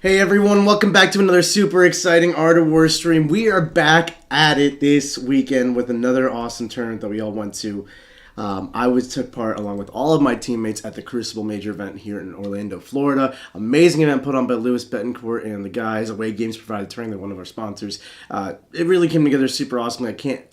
Hey everyone, welcome back to another super exciting Art of War stream. We are back at it this weekend with another awesome tournament that we all went to. Took part along with all of my teammates at the Crucible major event here in Orlando, Florida. Amazing event put on by Louis Betancourt and the guys. Away Games provided touring. They're one of our sponsors. It really came together super awesome. I can't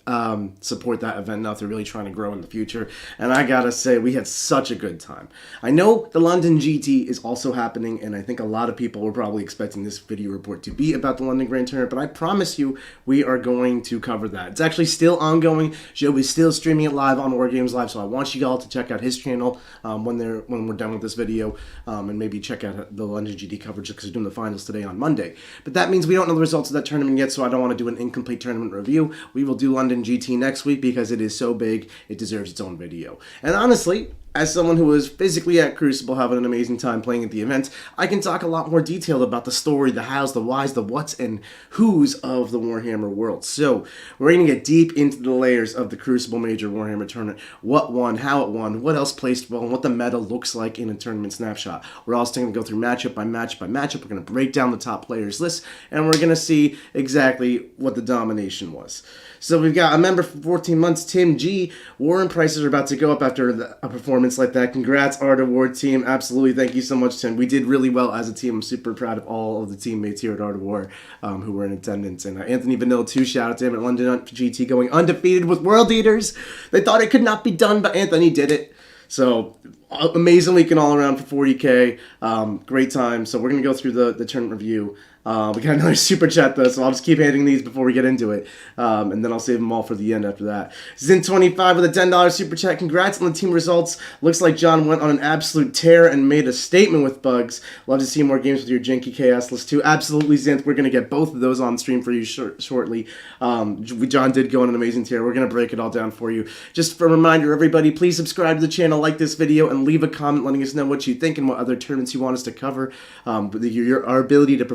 support that event enough. They're really trying to grow in the future. And I gotta say, we had such a good time. I know the London GT is also happening, and I think a lot of people were probably expecting this video report to be about the London Grand Tournament, but I promise you, we are going to cover that. It's actually still ongoing. Joe is still streaming it live on War Games Live, so I want you all to check out his channel when we're done with this video, and maybe check out the London GT coverage because they're doing the finals today on Monday. But that means we don't know the results of that tournament yet, so I don't want to do an incomplete tournament review. We will do London GT next week because it is so big, it deserves its own video. And honestly, as someone who was physically at Crucible having an amazing time playing at the event, I can talk a lot more detail about the story, the hows, the whys, the whats, and whos of the Warhammer world. So, we're going to get deep into the layers of the Crucible Major Warhammer Tournament. What won, how it won, what else placed well, and what the meta looks like in a tournament snapshot. We're also going to go through matchup by matchup by matchup. We're going to break down the top players list, and we're going to see exactly what the domination was. So we've got a member for 14 months, Tim G. Warren prices are about to go up after a performance like that. Congrats, Art of War team. Absolutely. Thank you so much, Tim. We did really well as a team. I'm super proud of all of the teammates here at Art of War who were in attendance. And Anthony Vanilla, too, shout out to him at London GT going undefeated with World Eaters. They thought it could not be done, but Anthony did it. So, amazing weekend all around for 40K. Great time. So, we're going to go through the tournament review. We got another super chat though, so I'll just keep handing these before we get into it. And then I'll save them all for the end after that. Zin25 with a $10 super chat. Congrats on the team results. Looks like John went on an absolute tear and made a statement with bugs. Love to see more games with your Janky Chaos list too. Absolutely, Zinth. We're going to get both of those on stream for you shortly. John did go on an amazing tear. We're going to break it all down for you. Just for a reminder, everybody, please subscribe to the channel, like this video, and leave a comment letting us know what you think and what other tournaments you want us to cover. Our ability to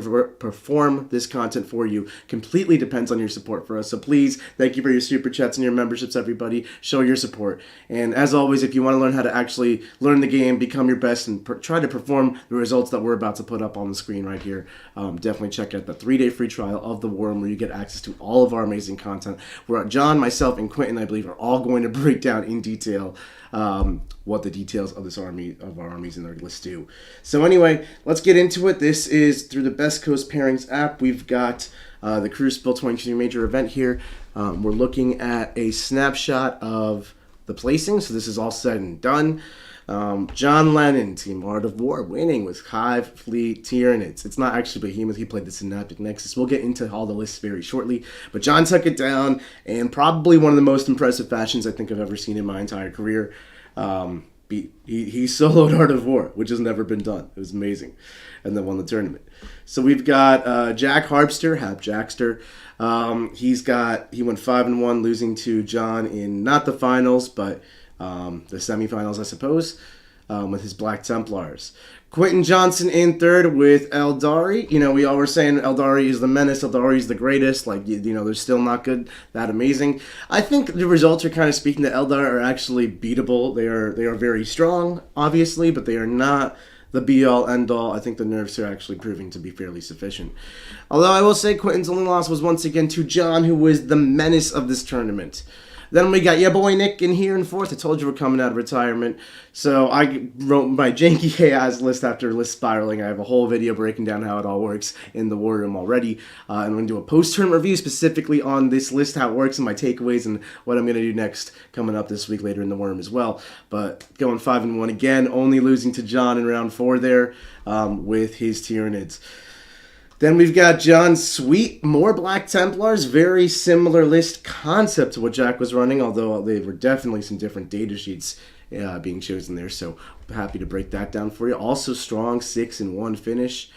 perform this content for you completely depends on your support for us. So please, thank you for your super chats and your memberships, everybody. Show your support. And as always, if you want to learn how to actually learn the game, become your best, and try to perform the results that we're about to put up on the screen right here, definitely check out the 3-day free trial of the War Room where you get access to all of our amazing content. Where John, myself, and Quentin, I believe, are all going to break down in detail what the details of this army, of our armies in their list do. So anyway, let's get into it. This is through the Best Coast Pairings app. We've got the Crucible 22 major event here. We're looking at a snapshot of the placing. So this is all said and done. John Lennon, Team Art of War, winning with Hive, Fleet, Tyranids. It's not actually Behemoth. He played the Synaptic Nexus. We'll get into all the lists very shortly. But John took it down, and probably one of the most impressive fashions I think I've ever seen in my entire career. He soloed Art of War, which has never been done. It was amazing. And then won the tournament. So we've got Jack Harpster, Hap Jackster. He went 5-1, losing to John in not the finals, but the semifinals, I suppose, with his Black Templars. Quentin Johnson in third with aeldari. You know, we all were saying aeldari is the menace, aeldari is the greatest. Like, you know, they're still not good, that amazing. I think the results are kind of speaking that aeldari are actually beatable. They are very strong, obviously, but they are not the be-all, end-all. I think the nerfs are actually proving to be fairly sufficient. Although I will say Quentin's only loss was once again to John, who was the menace of this tournament. Then we got your boy Nick in here in fourth. I told you we're coming out of retirement. So I wrote my Janky Chaos list after list spiraling. I have a whole video breaking down how it all works in the War Room already. I'm going to do a post-tournament review specifically on this list, how it works, and my takeaways, and what I'm going to do next coming up this week later in the War Room as well. But going 5-1 again, only losing to John in round 4 there with his Tyranids. Then we've got John's Sweet, more Black Templars, very similar list concept to what Jack was running, although they were definitely some different data sheets being chosen there, so happy to break that down for you. Also strong 6-1 finish.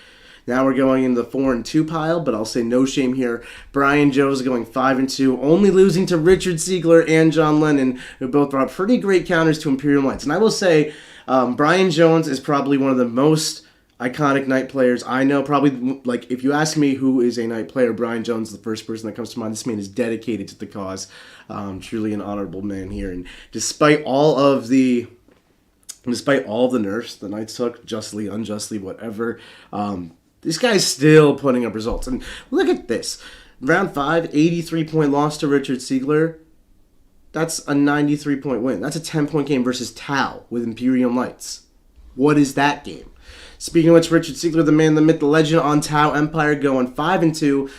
Now we're going in the 4-2 pile, but I'll say no shame here. Brian Joe's going 5-2, only losing to Richard Siegler and John Lennon, who both brought pretty great counters to Imperial Knights. And I will say, Brian Jones is probably one of the most iconic Knight players I know. Probably, like, if you ask me who is a Knight player, Brian Jones is the first person that comes to mind. This man is dedicated to the cause. Truly an honorable man here. And despite all of the nerfs the Knights took, justly, unjustly, whatever, This guy's still putting up results. And look at this. Round 5, 83-point loss to Richard Siegler. That's a 93-point win. That's a 10-point game versus Tau with Imperial Knights. What is that game? Speaking of which, Richard Siegler, the man, the myth, the legend on Tau Empire, going 5-2.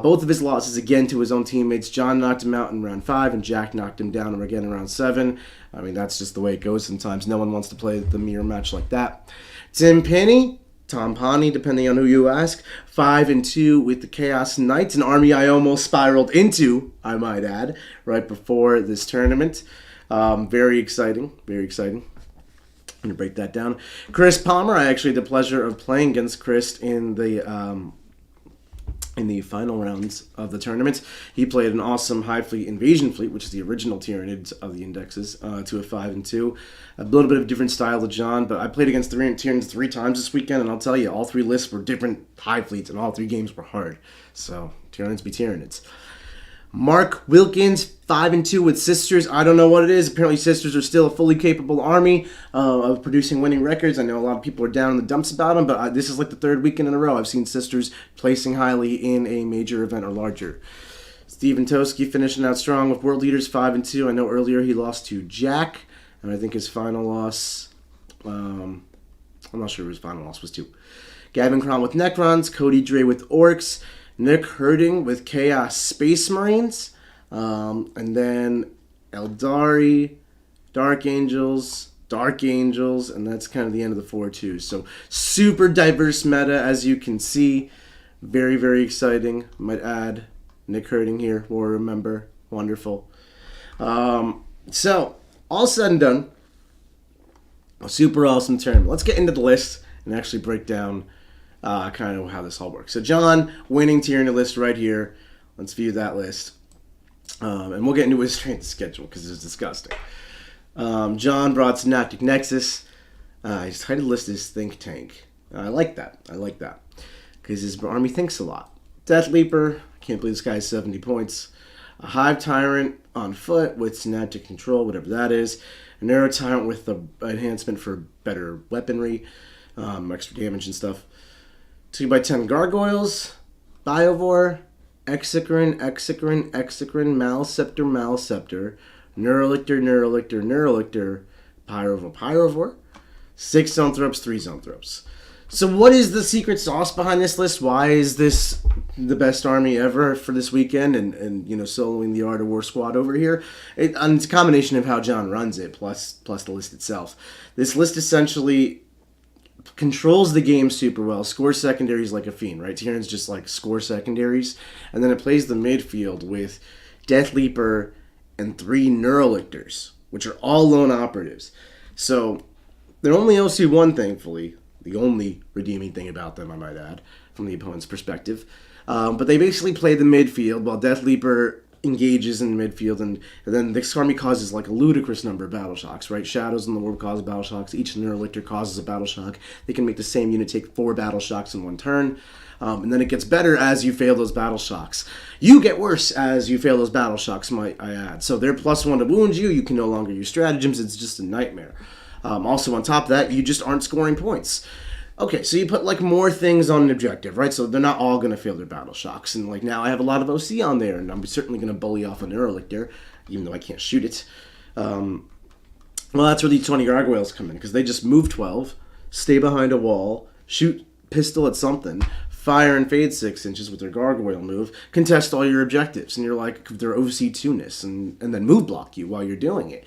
Both of his losses again to his own teammates. John knocked him out in round 5, and Jack knocked him down again in round 7. I mean, that's just the way it goes sometimes. No one wants to play the mirror match like that. Tim Penny, Tom Pani, depending on who you ask, 5-2 with the Chaos Knights, an army I almost spiraled into, I might add, right before this tournament. Very exciting, very exciting. I'm going to break that down. Chris Palmer, I actually had the pleasure of playing against Chris in the final rounds of the tournament. He played an awesome High Fleet Invasion Fleet, which is the original Tyranids of the indexes, to a 5-2. A little bit of different style to John, but I played against the Tyranids 3 times this weekend, and I'll tell you, all 3 lists were different High Fleets, and all 3 games were hard. So, Tyranids be Tyranids. Mark Wilkins, 5-2 with Sisters. I don't know what it is. Apparently Sisters are still a fully capable army of producing winning records. I know a lot of people are down in the dumps about them, but this is like the 3rd weekend in a row I've seen Sisters placing highly in a major event or larger. Steven Toski finishing out strong with World Leaders, 5-2. I know earlier he lost to Jack, and I think his final loss, I'm not sure his final loss was 2. Gavin Cron with Necrons, Cody Dre with Orcs, Nick Herding with Chaos Space Marines, and then Aeldari, Dark Angels, and that's kind of the end of the 4-2. So super diverse meta, as you can see. Very, very exciting. Might add Nick Herding here, Warrior member. Wonderful. So, all said and done, a super awesome tournament. Let's get into the list and actually break down kind of how this all works. So John winning Tyranid list right here. Let's view that list. And we'll get into his strength schedule because it's disgusting. John brought Synaptic Nexus. His title list is Think Tank. I like that. Because his army thinks a lot. Death Leaper. I can't believe this guy has 70 points. A Hive Tyrant on foot with Synaptic Control, whatever that is. A Neuro Tyrant with the enhancement for better weaponry, extra damage and stuff. 2x10 Gargoyles, Biovore, Exocrine, Maleceptor, Neurolictor, Pyrovore, 6 Zoanthropes, 3 Zoanthropes. So what is the secret sauce behind this list? Why is this the best army ever for this weekend and soloing the Art of War squad over here? It's a combination of how John runs it plus the list itself. This list essentially controls the game super well, scores secondaries like a fiend, right? Tyranids just like score secondaries, and then it plays the midfield with Death Leaper and 3 Neurolictors, which are all lone operatives. So they're only OC1, thankfully, the only redeeming thing about them, I might add, from the opponent's perspective. But they basically play the midfield while Death Leaper engages in the midfield, and then this army causes like a ludicrous number of battle shocks, right? Shadows in the Warp cause battle shocks. Each Neurolictor causes a battle shock. They can make the same unit take 4 battle shocks in one turn. And then it gets better as you fail those battle shocks. You get worse as you fail those battle shocks, might I add. So they're +1 to wound you. You can no longer use stratagems. It's just a nightmare. Also, on top of that, you just aren't scoring points. Okay, so you put like more things on an objective, right? So they're not all going to fail their battle shocks. And like now I have a lot of OC on there, and I'm certainly going to bully off a Neurolictor, even though I can't shoot it. Well, that's where the 20 Gargoyles come in, because they just move 12, stay behind a wall, shoot pistol at something, fire and fade 6 inches with their Gargoyle move, contest all your objectives, and you're like their OC2-ness, and then move block you while you're doing it.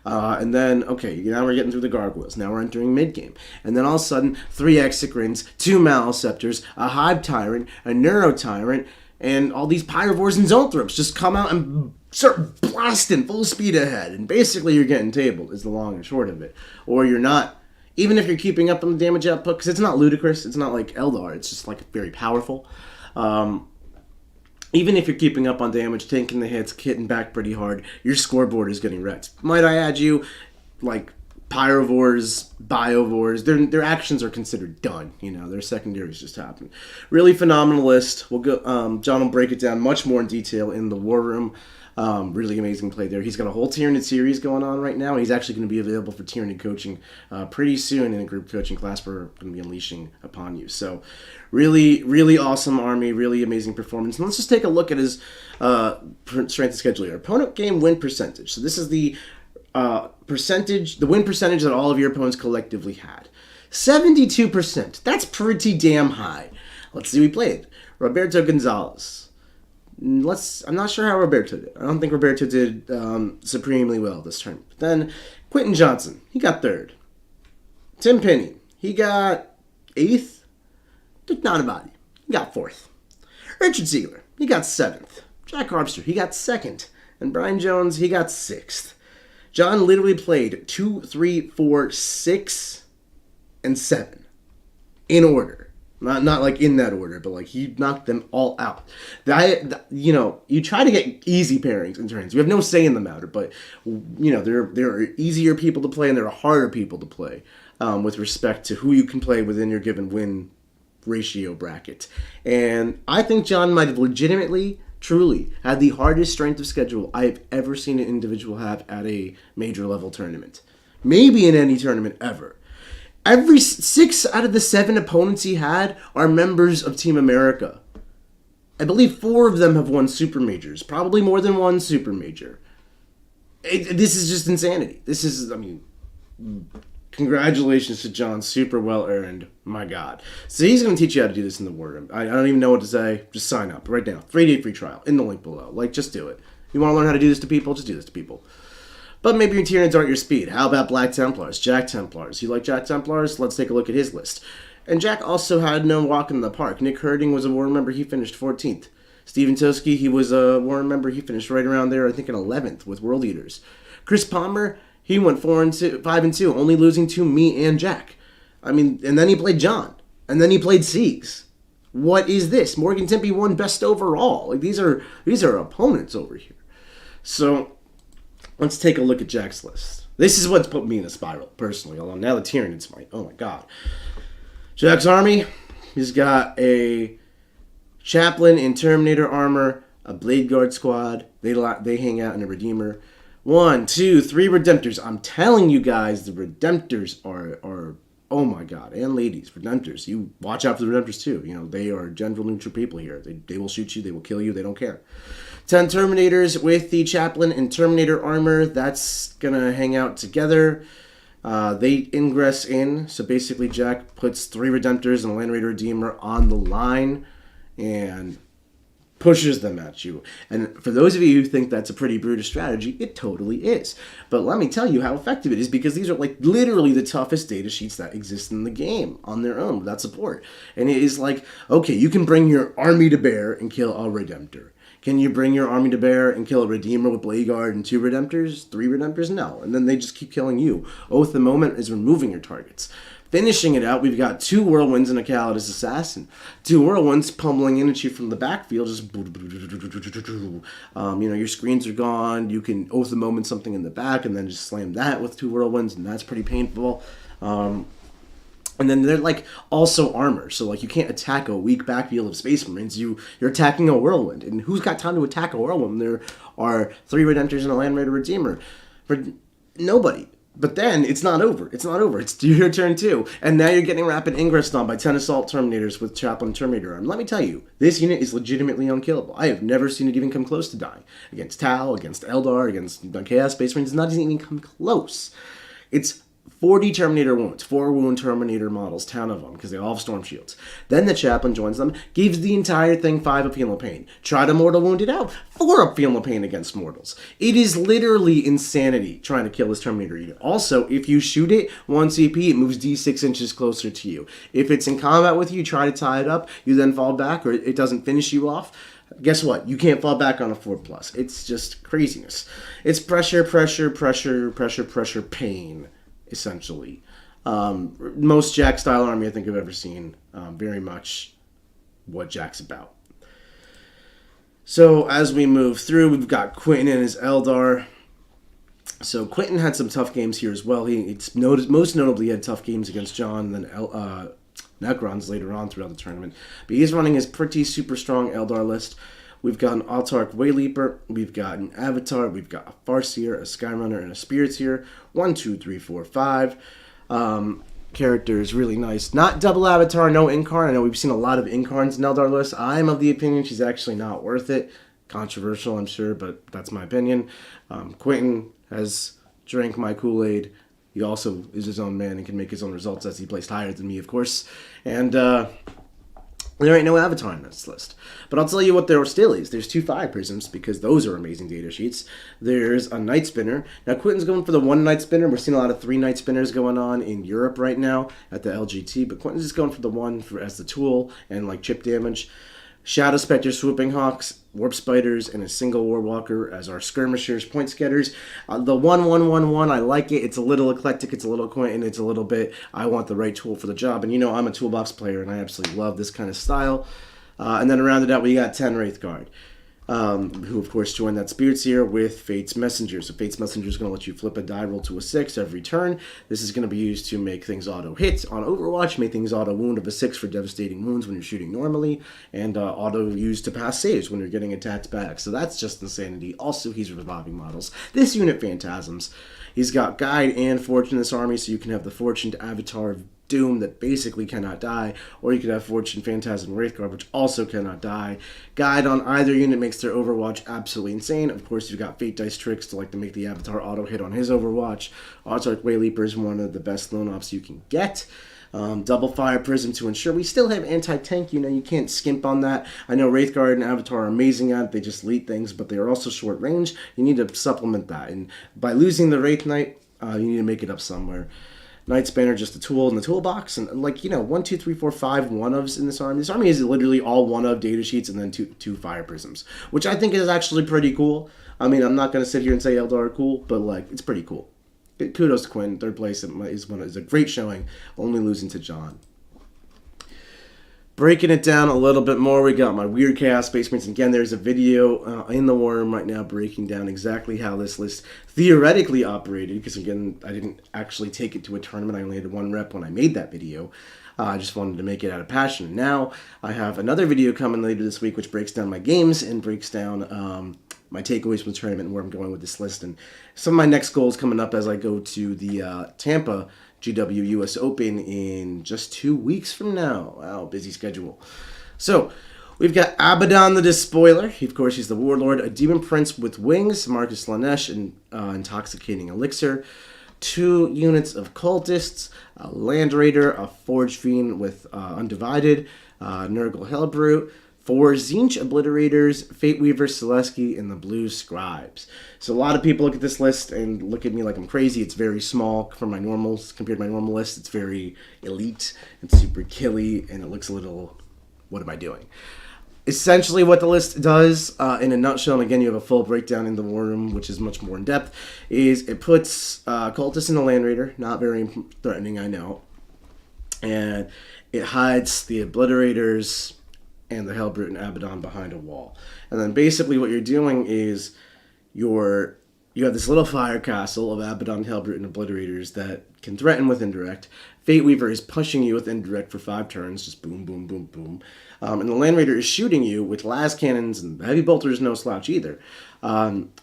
And then, okay, now we're getting through the Gargoyles. Now we're entering mid-game. And then all of a sudden, 3 Exocrines, 2 Maleceptors, a Hive Tyrant, a Neuro Tyrant, and all these Pyrovores and Zoanthropes just come out and start blasting full speed ahead. And basically you're getting tabled is the long and short of it. Or you're not, even if you're keeping up on the damage output, because it's not ludicrous, it's not like Eldar, it's just like very powerful. Even if you're keeping up on damage, taking the hits, hitting back pretty hard, your scoreboard is getting wrecked. Might I add you, like Pyrovores, Biovores, their actions are considered done. Their secondaries just happen. Really phenomenal list. We'll go. John will break it down much more in detail in the War Room. Really amazing play there. He's got a whole Tyranid series going on right now. He's actually going to be available for Tyranid coaching pretty soon in a group coaching class we're going to be unleashing upon you. So really, really awesome army, really amazing performance. And let's just take a look at his strength of schedule here. Opponent game win percentage. So this is the percentage, the win percentage that all of your opponents collectively had. 72%. That's pretty damn high. Let's see who we played. Roberto Gonzalez. I'm not sure how Roberto did. I don't think Roberto did supremely well this turn. But then Quentin Johnson, he got 3rd. Tim Penny, he got 8th. Not a body. He got 4th. Richard Ziegler, he got 7th. Jack Harpster, he got 2nd. And Brian Jones, he got 6th. John literally played 2, 3, 4, 6, and 7 in order. Not like in that order, but like he knocked them all out. You try to get easy pairings in turns. You have no say in the matter, but there are easier people to play and there are harder people to play with respect to who you can play within your given win ratio bracket. And I think John might have legitimately, truly had the hardest strength of schedule I've ever seen an individual have at a major level tournament. Maybe in any tournament ever. Every 6 out of the 7 opponents he had are members of Team America. I believe 4 of them have won super majors. Probably more than one super major. This is just insanity. Congratulations to John. Super well earned. My God. So he's going to teach you how to do this in the War Room. I don't even know what to say. Just sign up right now. 3-day free trial in the link below. Just do it. You want to learn how to do this to people? Just do this to people. But maybe your Tyranids aren't your speed. How about Black Templars, Jack Templars? You like Jack Templars? Let's take a look at his list. And Jack also had no walk in the park. Nick Herding was a War member. He finished 14th. Stephen Toski, he was a War member. He finished right around there, I think in 11th with World Eaters. Chris Palmer, he went 5-2, only losing to me and Jack. And then he played John. And then he played Siegs. What is this? Morgan Timpey won best overall. These are opponents over here. So let's take a look at Jack's list. This is what's put me in a spiral, personally. Although now the Tyranids might. Oh my God. Jack's army, he's got a Chaplain in Terminator armor, a Blade Guard squad. They hang out in a Redeemer. 1, 2, 3 Redemptors. I'm telling you guys, the Redemptors are oh my God. And ladies, Redemptors. You watch out for the Redemptors too. They are general neutral people here. They will shoot you. They will kill you. They don't care. 10 Terminators with the Chaplain and Terminator armor. That's going to hang out together. They ingress in. So basically Jack puts 3 Redemptors and a Land Raider Redeemer on the line and pushes them at you. And for those of you who think that's a pretty brutal strategy, it totally is. But let me tell you how effective it is, because these are literally the toughest data sheets that exist in the game on their own without support. And it is okay, you can bring your army to bear and kill a Redemptor. Can you bring your army to bear and kill a Redeemer with Blade Guard and 2 Redemptors? 3 Redemptors? No. And then they just keep killing you. Oath the Moment is removing your targets. Finishing it out, we've got 2 Whirlwinds and a Calidus Assassin. 2 Whirlwinds pummeling in at you from the backfield. Just your screens are gone. You can Oath the Moment something in the back and then just slam that with 2 Whirlwinds, and that's pretty painful. And then they're also armor, so you can't attack a weak backfield of Space Marines. You're attacking a Whirlwind, and who's got time to attack a Whirlwind? There are 3 Redemptors and a Land Raider Redeemer. For nobody. But then it's not over. It's your turn too, and now you're getting rapid ingress on by 10 Assault Terminators with Chaplain Terminator arm. Let me tell you, this unit is legitimately unkillable. I have never seen it even come close to dying against Tau, against Eldar, against Chaos Space Marines. It doesn't even come close. It's 40 Terminator wounds, 4 wound Terminator models, 10 of them, because they all have storm shields. Then the Chaplain joins them, gives the entire thing 5 Appeal of Pain. Try to mortal wound it out, 4 Appeal of Pain against mortals. It is literally insanity trying to kill this Terminator unit. Also, if you shoot it, 1 CP, it moves D6 inches closer to you. If it's in combat with you, try to tie it up, you then fall back, or it doesn't finish you off. Guess what? You can't fall back on a 4+. It's just craziness. It's pressure, pain. Essentially. Most Jack-style army I think I've ever seen. Very much what Jack's about. So as we move through, we've got Quentin and his Eldar. So Quentin had some tough games here as well. Most notably he had tough games against John and then Necrons later on throughout the tournament. But he's running his pretty super strong Eldar list. We've got an Autarch Wayleaper, we've got an Avatar, we've got a Farseer, a Skyrunner, and a Spiriteseer. 1, 2, 3, 4, 5. Character is really nice. Not double Avatar, no Incarn. I know we've seen a lot of Incarns in Eldar lists. I'm of the opinion she's actually not worth it. Controversial, I'm sure, but that's my opinion. Quentin has drank my Kool-Aid. He also is his own man and can make his own results as he placed higher than me, of course. And there ain't no Avatar on this list. But I'll tell you what there still is. There's 2 Fire Prisms, because those are amazing data sheets. There's a Night Spinner. Now, Quentin's going for the 1 Night Spinner. We're seeing a lot of 3 Night Spinners going on in Europe right now at the LGT, but Quentin's just going for the 1 as the tool and, like, chip damage. Shadow Spectre, Swooping Hawks, Warp Spiders, and a single Warwalker as our skirmishers, point getters. The 1-1-1-1, I like it. It's a little eclectic, it's a little Quentin, it's a little bit, I want the right tool for the job. And you know, I'm a toolbox player, and I absolutely love this kind of style. And then around it out, we got 10 Wraithguard, who of course joined that Spiriteseer with Fate's Messenger. So Fate's Messenger is going to let you flip a die roll to a 6 every turn. This is going to be used to make things auto hit on Overwatch, make things auto wound of a 6 for devastating wounds when you're shooting normally, and auto use to pass saves when you're getting attacked back. So that's just insanity. Also, he's reviving models. This unit phantasms. He's got Guide and Fortune in this army, so you can have the Fortuned Avatar of Doom that basically cannot die, or you could have Fortune, Phantasm, Wraithguard, which also cannot die. Guide on either unit makes their Overwatch absolutely insane. Of course, you've got Fate Dice Tricks to make the Avatar auto hit on his Overwatch. Autarch Wayleaper is one of the best lone ops you can get. Double Fire Prism to ensure we still have anti-tank. You know, you can't skimp on that. I know Wraithguard and Avatar are amazing at it. They just lead things, but they are also short range. You need to supplement that, and by losing the Wraith Knight, you need to make it up somewhere. Night Spanner, just a tool in the toolbox, and 1, 2, 3, 4, 5 one-ofs in this army. This army is literally all one-of data sheets and then two Fire Prisms, which I think is actually pretty cool. I mean, I'm not going to sit here and say Eldar are cool, but it's pretty cool. Kudos to Quinn, 3rd place is a great showing, only losing to John. Breaking it down a little bit more, we got my Weird Chaos Space Marines. Again, there's a video in the war room right now breaking down exactly how this list theoretically operated, because again, I didn't actually take it to a tournament. I only had 1 rep when I made that video. I just wanted to make it out of passion. Now, I have another video coming later this week which breaks down my games and breaks down my takeaways from the tournament and where I'm going with this list. And some of my next goals coming up as I go to the Tampa GW US Open in just 2 weeks from now. Wow, busy schedule. So, we've got Abaddon the Despoiler. Of course, he's the Warlord. A Demon Prince with Wings, Marcus Lanesh, and Intoxicating Elixir. 2 units of Cultists, a Land Raider, a Forge Fiend with Undivided, Nurgle Hellbrute, 4 Tzeentch Obliterators, Fate Weaver, Selesky, and the Blue Scribes. So a lot of people look at this list and look at me like I'm crazy. It's very small from my normals compared to my normal list. It's very elite and super killy, and it looks a little, what am I doing? Essentially what the list does, in a nutshell, and again you have a full breakdown in the War Room, which is much more in depth, is it puts Cultists in the Land Raider, not very threatening, I know, and it hides the Obliterators and the Hellbrute and Abaddon behind a wall. And then basically what you're doing is you have this little fire castle of Abaddon, Hellbrute, and Obliterators that can threaten with indirect. Fate Weaver is pushing you with indirect for 5 turns, just boom, boom, boom, boom. And the Land Raider is shooting you with las cannons, and the Heavy Bolter is no slouch either.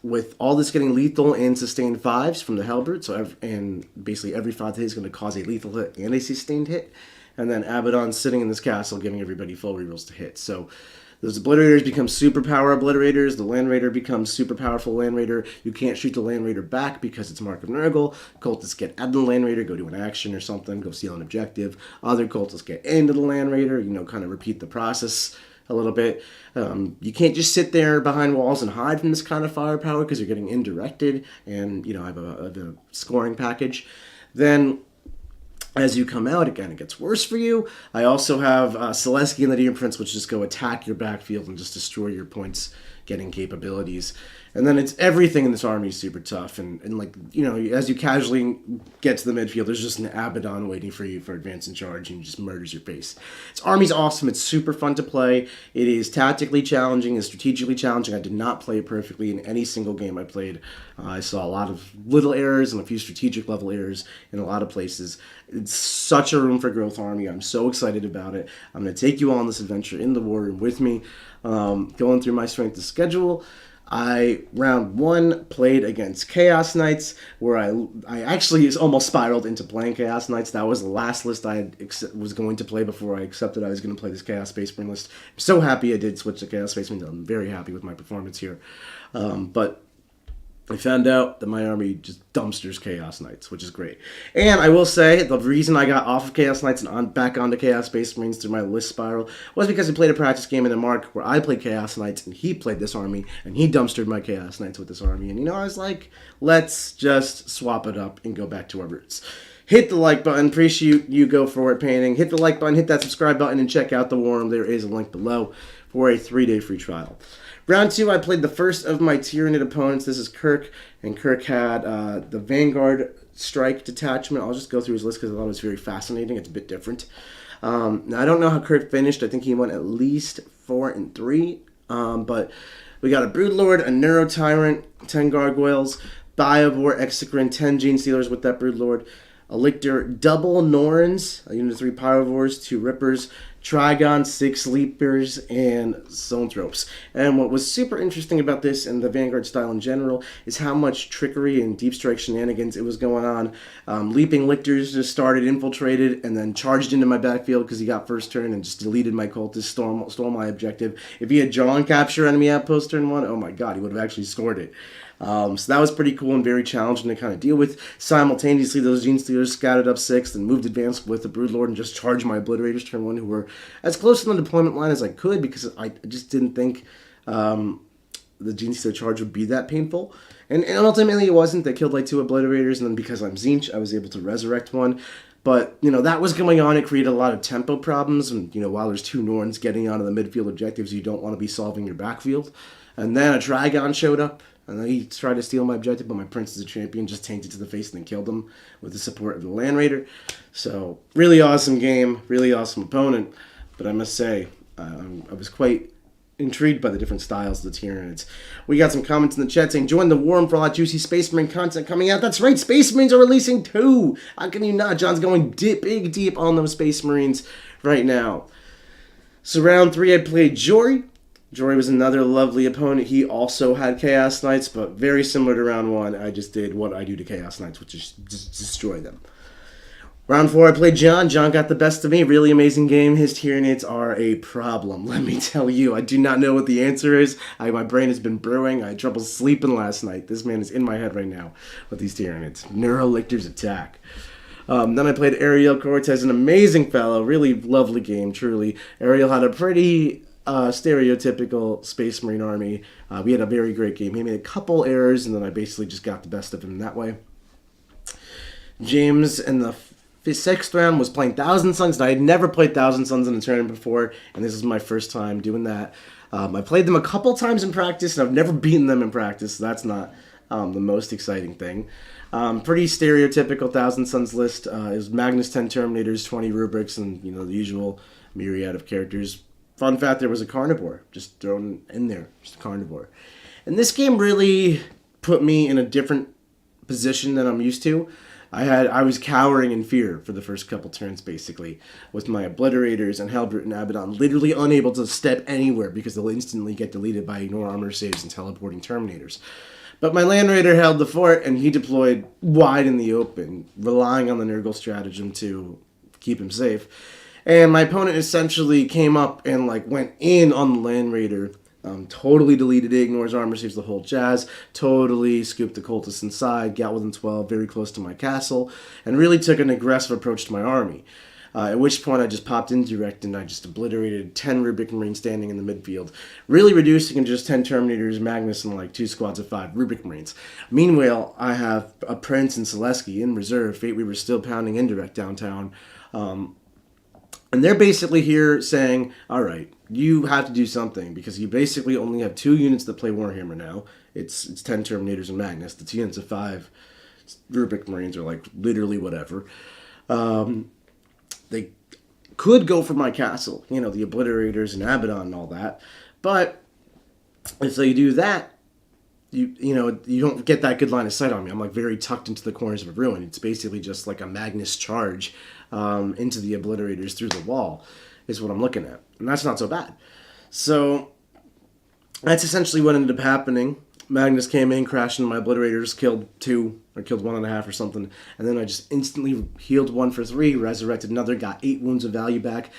With all this getting lethal and sustained 5s from the Hellbrute, and basically every 5 hit is going to cause a lethal hit and a sustained hit. And then Abaddon's sitting in this castle giving everybody full rerolls to hit. So those Obliterators become superpower Obliterators. The Land Raider becomes super powerful Land Raider. You can't shoot the Land Raider back because it's Mark of Nurgle. Cultists get out of the Land Raider, go do an action or something, go steal an objective. Other Cultists get into the Land Raider, kind of repeat the process a little bit. You can't just sit there behind walls and hide from this kind of firepower because you're getting indirected, and I have a scoring package. Then as you come out, it kind of gets worse for you. I also have Selesky and the Demon Prince, which just go attack your backfield and just destroy your points getting capabilities. And then it's everything in this army is super tough. And as you casually get to the midfield, there's just an Abaddon waiting for you for advance and charge, and he just murders your face. This army's awesome. It's super fun to play. It is tactically challenging. It's strategically challenging. I did not play it perfectly in any single game I played. I saw a lot of little errors and a few strategic level errors in a lot of places. It's such a room for growth army. I'm so excited about it. I'm going to take you on this adventure in the war room with me. Going through my strength of schedule, round 1 played against Chaos Knights, where I actually almost spiraled into playing Chaos Knights. That was the last list I was going to play before I accepted I was going to play this Chaos Space Marine list. I'm so happy I did switch to Chaos Space Marine. I'm very happy with my performance here. But I found out that my army just dumpsters Chaos Knights, which is great. And I will say, the reason I got off of Chaos Knights and back onto Chaos Space Marines through my list spiral was because he played a practice game in the Mark where I played Chaos Knights and he played this army, and he dumpstered my Chaos Knights with this army. And I was like, let's just swap it up and go back to our roots. Hit the like button. Appreciate you go for it, painting. Hit the like button, hit that subscribe button, and check out the Warhammer. There is a link below for a 3-day free trial. Round 2, I played the first of my Tyranid opponents. This is Kirk, and Kirk had the Vanguard Strike detachment. I'll just go through his list because I thought it was very fascinating. It's a bit different. Now, I don't know how Kirk finished. I think he went at least 4-3. But we got a Broodlord, a Neuro Tyrant, 10 Gargoyles, Biovore, Exocrine, 10 Gene Stealers with that Broodlord, a Lictor, double Norns, a unit of 3 Pyrovores, 2 Rippers, Trigon, 6 Leapers, and Zoanthropes. And what was super interesting about this and the Vanguard style in general is how much trickery and deep strike shenanigans it was going on. Leaping Lictors just started, infiltrated, and then charged into my backfield because he got first turn and just deleted my cultists, stole my objective. If he had drawn capture enemy outpost turn 1, oh my god, he would have actually scored it. So that was pretty cool and very challenging to kind of deal with. Simultaneously, those Gene Stealers scattered up 6th and moved advanced with the Broodlord and just charged my Obliterators turn 1, who were as close to the deployment line as I could because I just didn't think the Gene Stealer charge would be that painful. And ultimately it wasn't. They killed like 2 Obliterators, and then because I'm Tzeentch, I was able to resurrect 1. But, that was going on. It created a lot of tempo problems. And, while there's 2 Norns getting onto the midfield objectives, you don't want to be solving your backfield. And then a Trigon showed up. And then he tried to steal my objective, but my Prince is a Champion just tanked it to the face and then killed him with the support of the Land Raider. So, really awesome game, really awesome opponent. But I must say, I was quite intrigued by the different styles of the Tyranids. We got some comments in the chat saying, join the Warm for a lot of juicy Space Marine content coming out. That's right, Space Marines are releasing 2! How can you not? John's going big deep on those Space Marines right now. So round 3, I played Jory. Jory was another lovely opponent. He also had Chaos Knights, but very similar to round 1. I just did what I do to Chaos Knights, which is just destroy them. Round 4, I played John. John got the best of me. Really amazing game. His Tyranids are a problem, let me tell you. I do not know what the answer is. My brain has been brewing. I had trouble sleeping last night. This man is in my head right now with these Tyranids. Neurolictors attack. Then I played Ariel Cortez, an amazing fellow. Really lovely game, truly. Ariel had a pretty stereotypical Space Marine army. We had a very great game. He made a couple errors, and then I basically just got the best of him that way. James in the 6th round was playing Thousand Suns. I had never played Thousand Suns in a tournament before, and this is my first time doing that. I played them a couple times in practice, and I've never beaten them in practice, so that's not the most exciting thing. Pretty stereotypical Thousand Suns list. Is Magnus 10 Terminators, 20 Rubrics, and the usual myriad of characters. Fun fact, there was a carnivore just thrown in there, just a carnivore. And this game really put me in a different position than I'm used to. I was cowering in fear for the first couple turns, basically, with my Obliterators and Hellbrute and Abaddon literally unable to step anywhere because they'll instantly get deleted by ignore armor saves and teleporting Terminators. But my Land Raider held the fort, and he deployed wide in the open, relying on the Nurgle stratagem to keep him safe. And my opponent essentially came up and went in on the Land Raider, totally deleted it, ignores armor saves, the whole jazz, totally scooped the cultists inside, got within 12, very close to my castle, and really took an aggressive approach to my army. At which point I just popped in direct and I just obliterated 10 Rubric Marines standing in the midfield, really reducing in just 10 Terminators, Magnus, and 2 squads of 5 Rubric Marines. Meanwhile, I have a Prince and Selesky in reserve. Fate Weaver's still pounding indirect downtown. And they're basically here saying, all right, you have to do something because you basically only have 2 units that play Warhammer now. It's 10 Terminators and Magnus. The 2 units of 5 Rubric Marines are literally whatever. They could go for my castle, the Obliterators and Abaddon and all that. But if they do that, you don't get that good line of sight on me. I'm very tucked into the corners of a ruin. It's basically just like a Magnus charge into the Obliterators through the wall is what I'm looking at. And that's not so bad. So That's essentially what ended up happening. Magnus came in, crashed into my obliterators, killed 2, or killed 1.5 or something, and then I just instantly healed 1 for 3, resurrected another, got 8 wounds of value back.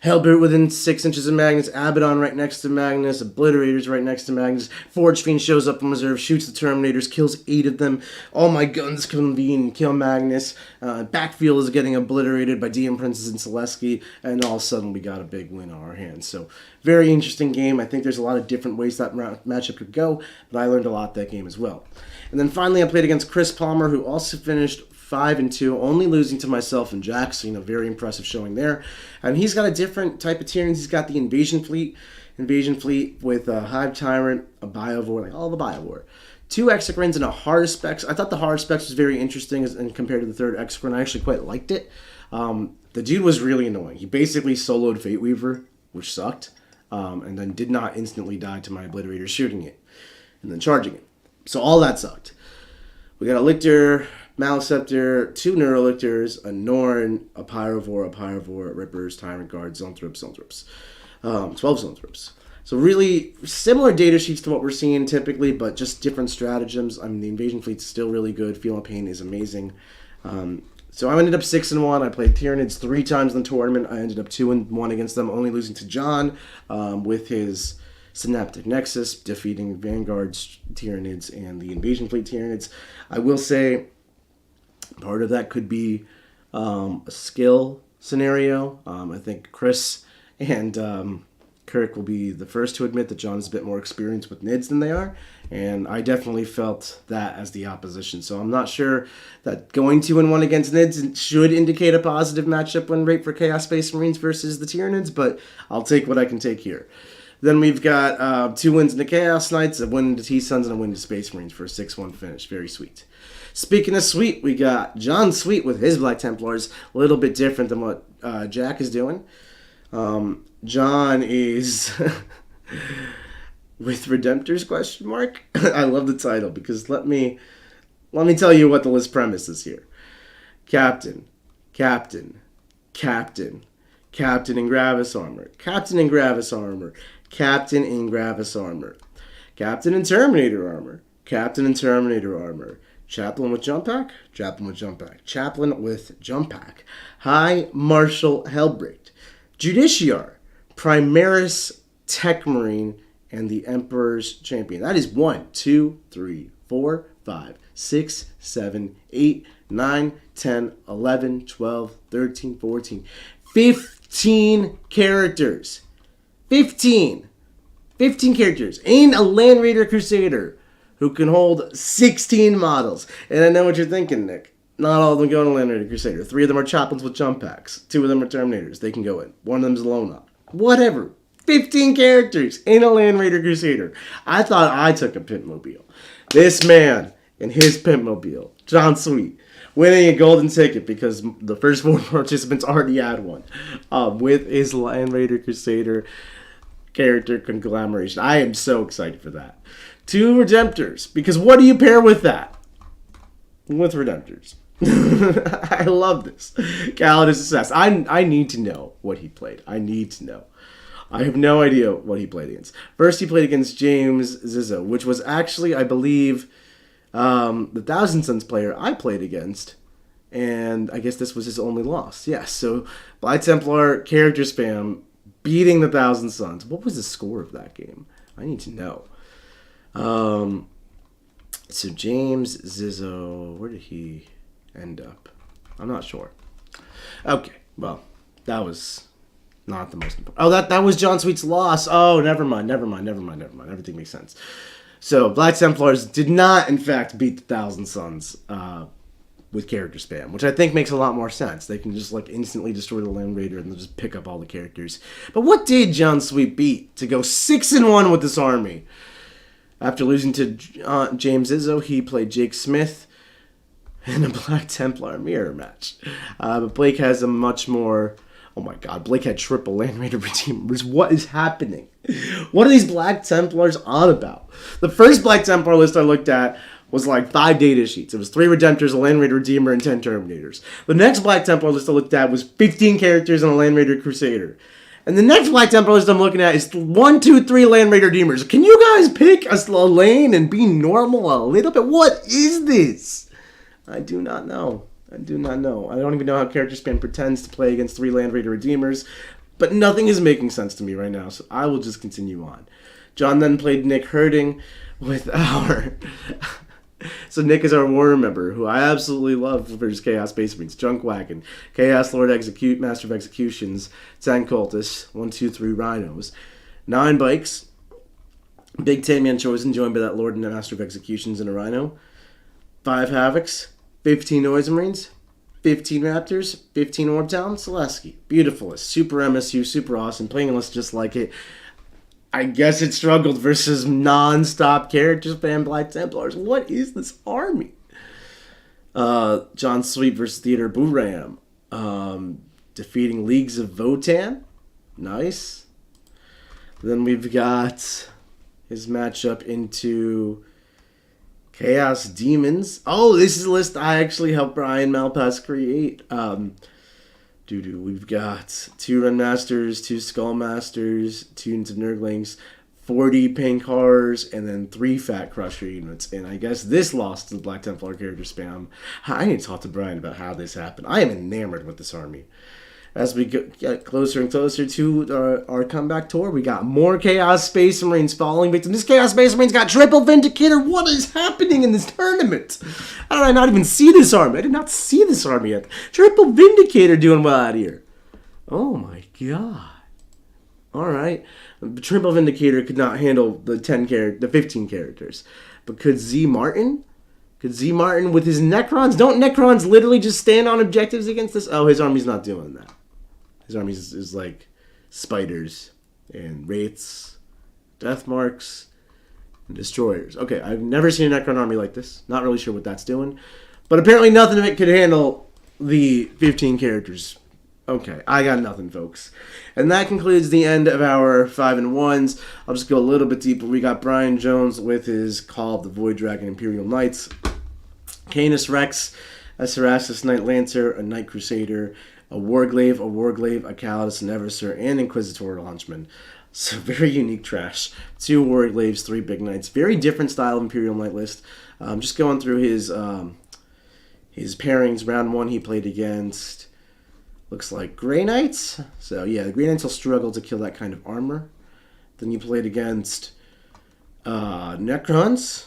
Hellbrute within 6 inches of Magnus, Abaddon right next to Magnus, Obliterators right next to Magnus, Forge Fiend shows up from reserve, shoots the Terminators, kills 8 of them, all my guns convene and kill Magnus, backfield is getting obliterated by DM Princess and Celesky, and all of a sudden we got a big win on our hands. So, very interesting game. I think there's a lot of different ways that matchup could go, but I learned a lot that game as well. And then finally I played against Chris Palmer, who also finished 5-2, only losing to myself and Jack, so, very impressive showing there. And he's got a different type of Tyranids. He's got the Invasion Fleet with a Hive Tyrant, a Biovore, like all the Biovore. 2 Exocrines and a Harpster. I thought the Harpster was very interesting and compared to the 3rd Exocrine. I actually quite liked it. The dude was really annoying. He basically soloed Fate Weaver, which sucked, and then did not instantly die to my Obliterator shooting it and then charging it. So all that sucked. We got a Lictor, Maleceptor, 2 Neurolictors, a Norn, a Pyrovore, Rippers, Tyrant Guard, Zoanthropes, 12 Zoanthropes. So really similar data sheets to what we're seeing typically, but just different stratagems. I mean, the Invasion Fleet's still really good. Feel of Pain is amazing. So I ended up 6-1. I played Tyranids 3 times in the tournament. I ended up 2-1 against them, only losing to John with his Synaptic Nexus, defeating Vanguard's Tyranids and the Invasion Fleet Tyranids. I will say part of that could be a skill scenario. I think Chris and Kirk will be the first to admit that John is a bit more experienced with NIDs than they are, and I definitely felt that as the opposition. So I'm not sure that going 2-1 against NIDs should indicate a positive matchup win rate for Chaos Space Marines versus the Tyranids, but I'll take what I can take here. Then we've got 2 wins into Chaos Knights, a win into T-Suns, and a win into Space Marines for a 6-1 finish. Very sweet. Speaking of sweet, we got John Sweet with his Black Templars. A little bit different than what Jack is doing. John is with Redemptors question mark. I love the title because let me tell you what the list premise is here. Captain in Gravis armor. Captain in Gravis armor. Captain in Gravis armor. Captain in Terminator armor. Captain in Terminator armor. Chaplain with jump pack. Chaplain with jump pack. Chaplain with jump pack. High Marshal Hellbrate. Judiciar. Primaris Tech Marine. And the Emperor's Champion. That is 1, 2, 3, 4, 5, 6, 7, 8, 9, 10, 11, 12, 13, 14, 15 characters. 15 characters. And a Land Raider Crusader who can hold 16 models. And I know what you're thinking, Nick. Not all of them go in a Land Raider Crusader. 3 of them are Chaplains with jump packs. 2 of them are Terminators. They can go in. 1 of them is a Lone Op. Whatever. 15 characters in a Land Raider Crusader. I thought I took a Pimpmobile. This man and his Pimpmobile, John Sweet, winning a golden ticket because the first 4 participants already had one with his Land Raider Crusader character conglomeration. I am so excited for that. 2 Redemptors, because what do you pair with that? With Redemptors. I love this. Calidus Assess. I need to know what he played. I need to know. I have no idea what he played against. First, he played against James Zizzo, which was actually, I believe, the Thousand Suns player I played against. And I guess this was his only loss. Yes, so Black Templar character spam beating the Thousand Suns. What was the score of that game? I need to know. So James Zizzo, where did he end up? I'm not sure. Okay, well, that was not the most important. Oh, that was John Sweet's loss. Oh, never mind. Everything makes sense. So Black Templars did not, in fact, beat the Thousand Suns with character spam, which I think makes a lot more sense. They can just instantly destroy the Land Raider and they'll just pick up all the characters. But what did John Sweet beat to go 6-1 with this army? After losing to James Izzo, he played Jake Smith in a Black Templar mirror match. But Blake has a much more... Oh my god, Blake had triple Land Raider Redeemers. What is happening? What are these Black Templars on about? The first Black Templar list I looked at was 5 data sheets. It was 3 Redemptors, a Land Raider Redeemer, and 10 Terminators. The next Black Templar list I looked at was 15 characters and a Land Raider Crusader. And the next Black Templar list I'm looking at is 1, 2, 3 Land Raider Demons. Can you guys pick a lane and be normal a little bit? What is this? I do not know. I don't even know how character span pretends to play against 3 Land Raider Redeemers. But nothing is making sense to me right now, so I will just continue on. John then played Nick Herding with our... So Nick is our Warhammer member, who I absolutely love for his Chaos Space Marines. Junk Wagon, Chaos Lord Master of Executions, 10 Cultists, 1, 2, 3 Rhinos, 9 Bikes, Big 10-man Chosen, joined by that Lord and Master of Executions and a Rhino, 5 Havocs, 15 Noise Marines, 15 Raptors, 15 Orb Town, Selesky. Beautiful. Super MSU, super awesome. Playing a list just like it. I guess it struggled versus non-stop character spam Black Templars. What is this army? John Sweet versus Theodore Buram. Defeating Leagues of Votan. Nice. Then we've got his matchup into Chaos Demons. Oh, this is a list I actually helped Brian Malpass create. We've got 2 Run Masters, 2 Skull Masters, 2 units of Nurglings, 40 Pink Horrors, and then 3 Fat Crusher units. And I guess this lost to the Black Templar character spam. I need to talk to Brian about how this happened. I am enamored with this army. As we get closer and closer to our comeback tour, we got more Chaos Space Marines falling victim. This Chaos Space Marines got triple Vindicator. What is happening in this tournament? How did I not even see this army? I did not see this army yet. Triple Vindicator doing well out here. Oh my god. Alright. Triple Vindicator could not handle the 15 characters. But could Z Martin? Could Z Martin with his Necrons? Don't Necrons literally just stand on objectives against this? Oh, his army's not doing that. His army is like spiders and wraiths, death marks, and destroyers. Okay, I've never seen a Necron army like this. Not really sure what that's doing. But apparently nothing of it could handle the 15 characters. Okay, I got nothing, folks. And that concludes the end of our 5 and 1s. I'll just go a little bit deeper. We got Brian Jones with his Call of the Void Dragon Imperial Knights. Canis Rex, a Cerastus Knight Lancer, a Knight Crusader, a Warglaive, a Calidus, an Eversur, and Inquisitorial Hunchman. So very unique trash. 2 Warglaives, 3 Big Knights. Very different style of Imperial Knight list. Just going through his pairings. Round 1 he played against, looks like Grey Knights. So yeah, the Grey Knights will struggle to kill that kind of armor. Then you played against Necrons.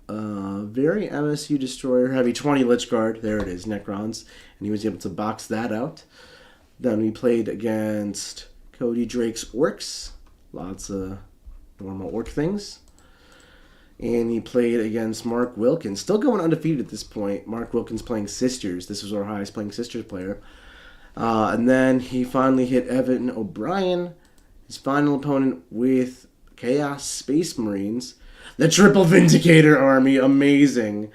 Very MSU Destroyer heavy, 20 Lich Guard. There it is, Necrons. And he was able to box that out. Then we played against Cody Drake's Orcs. Lots of normal Orc things. And he played against Mark Wilkins. Still going undefeated at this point. Mark Wilkins playing Sisters. This was our highest playing Sisters player. And then he finally hit Evan O'Brien, his final opponent, with Chaos Space Marines. The Triple Vindicator army, amazing.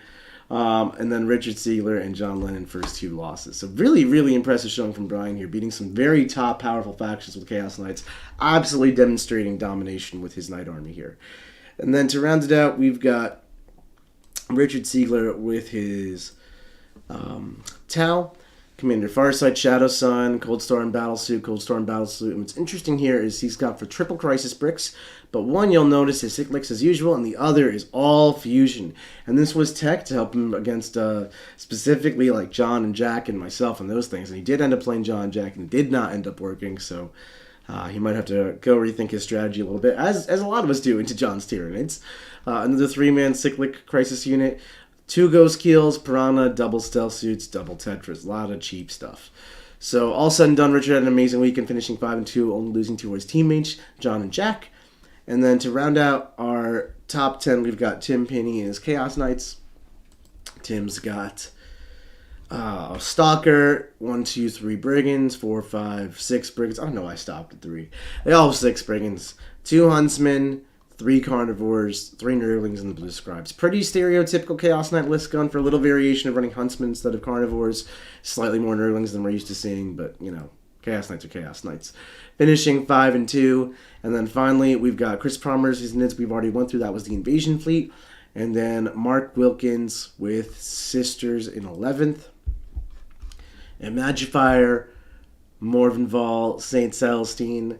And then Richard Siegler and John Lennon, first 2 losses. So really, really impressive showing from Brian here, beating some very top, powerful factions with Chaos Knights. Absolutely demonstrating domination with his Knight army here. And then to round it out, we've got Richard Siegler with his Tau, Commander Farsight, Shadow Sun, Cold Storm Battlesuit. And what's interesting here is he's got for triple Crisis bricks, but one you'll notice is Cyclics as usual, and the other is all fusion. And this was tech to help him against specifically like John and Jack and myself and those things. And he did end up playing John and Jack and did not end up working, so he might have to go rethink his strategy a little bit, as a lot of us do into John's Tyranids. Another 3-man Cyclic Crisis unit. 2 Ghost Keels, Piranha, double Stealth Suits, double Tetras. A lot of cheap stuff. So, all said and done, Richard had an amazing weekend, finishing 5 and 2, only losing to his teammates, John and Jack. And then to round out our top 10, we've got Tim Pinney and his Chaos Knights. Tim's got Stalker, 1, 2, 3 Brigands, 4, 5, 6 Brigands. I don't know why I stopped at 3. They all have 6 Brigands. 2 Huntsmen, 3 Carnivores, 3 Nurglings, and the Blue Scribes. Pretty stereotypical Chaos Knight list, going for a little variation of running Huntsmen instead of Carnivores. Slightly more Nurglings than we're used to seeing, but, you know, Chaos Knights are Chaos Knights. Finishing 5 and 2. And then finally, we've got Chris Palmer's, his Nids we've already went through. That was the Invasion Fleet. And then Mark Wilkins with Sisters in 11th. And Magifier Morvenval, St. Celestine.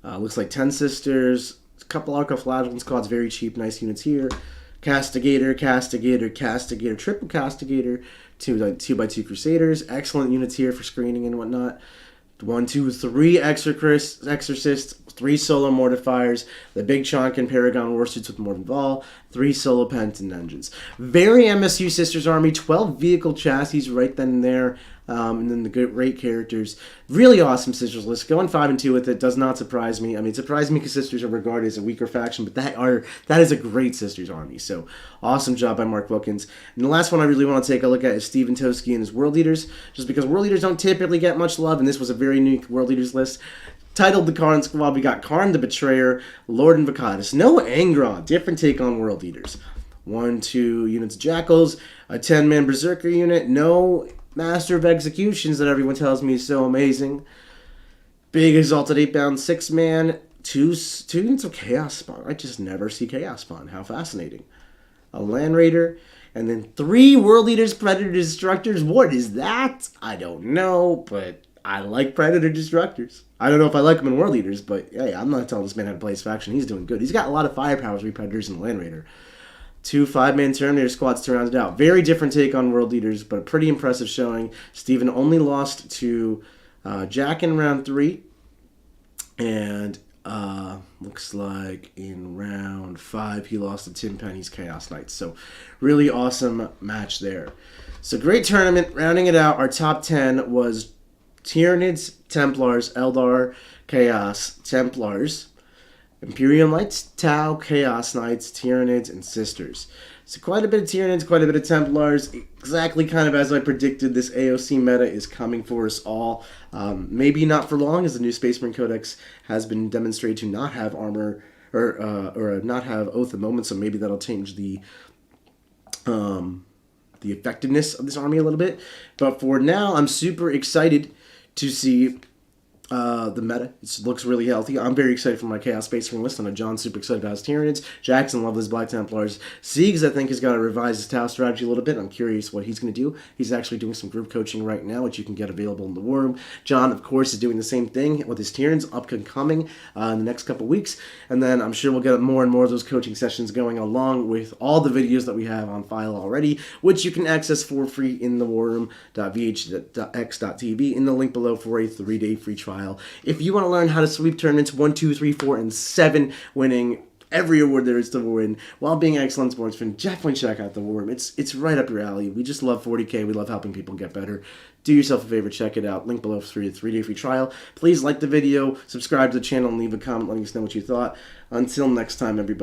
Looks like 10 Sisters. A couple Arco-Flagellum squads, very cheap, nice units here. Castigator, Castigator, Castigator, Triple Castigator, 2x2 Crusaders. Excellent units here for screening and whatnot. 1, 2, 3 Exorcists, 3 Solo Mortifiers, the Big Chonkin Paragon Warsuits with Morvenval, 3 Solo Penitent Engines. Very MSU Sisters Army, 12 vehicle chassis right then and there, and then the great characters. Really awesome Sisters list. Going 5 and 2 with it does not surprise me. I mean, it surprised me because Sisters are regarded as a weaker faction, but that is a great Sisters Army. So, awesome job by Mark Wilkins. And the last one I really want to take a look at is Steven Toski and his World Leaders, just because World Leaders don't typically get much love, and this was a very unique World Leaders list. Titled the Karn Squad, we got Karn the Betrayer, Lord Invocatus. No Angron, different take on World Leaders. 1, 2 units of Jackals, a 10-man Berserker unit, no Master of Executions that everyone tells me is so amazing. Big Exalted 8-bound 6-man, 2 units of Chaos Spawn. I just never see Chaos Spawn. How fascinating. A Land Raider, and then 3 World Leaders Predator Destructors. What is that? I don't know, but I like Predator Destructors. I don't know if I like them in World Leaders, but hey, I'm not telling this man how to play his faction. He's doing good. He's got a lot of firepower as Predators and Land Raider. 2 5-man Terminator squads to round it out. Very different take on World Leaders, but a pretty impressive showing. Steven only lost to Jack in round 3. And looks like in round 5 he lost to Tim Penny's Chaos Knights. So really awesome match there. So great tournament. Rounding it out, our top 10 was Tyranids, Templars, Eldar, Chaos, Templars, Imperial Knights, Tau, Chaos Knights, Tyranids, and Sisters. So quite a bit of Tyranids, quite a bit of Templars. Exactly kind of as I predicted, this AOC meta is coming for us all. Maybe not for long, as the new Space Marine Codex has been demonstrated to not have armor or not have Oath of Moment, so maybe that'll change the effectiveness of this army a little bit. But for now, I'm super excited to see the meta. It looks really healthy. I'm very excited for my Chaos Space Marine list. I know John's super excited about his Tyranids. Jackson loves his Black Templars. Siegs, I think, has got to revise his Tau strategy a little bit. I'm curious what he's going to do. He's actually doing some group coaching right now, which you can get available in the War Room. John, of course, is doing the same thing with his Tyranids up and coming in the next couple weeks. And then I'm sure we'll get more and more of those coaching sessions going along with all the videos that we have on file already, which you can access for free in the warroom.vh.x.tv in the link below for a 3-day free trial. If you want to learn how to sweep tournaments 1, 2, 3, 4, and 7, winning every award there is to win while being an excellent sportsman, definitely check out the War Room. It's right up your alley. We just love 40K. We love helping people get better. Do yourself a favor, check it out. Link below for a 3-day free trial. Please like the video, subscribe to the channel, and leave a comment letting us know what you thought. Until next time, everybody.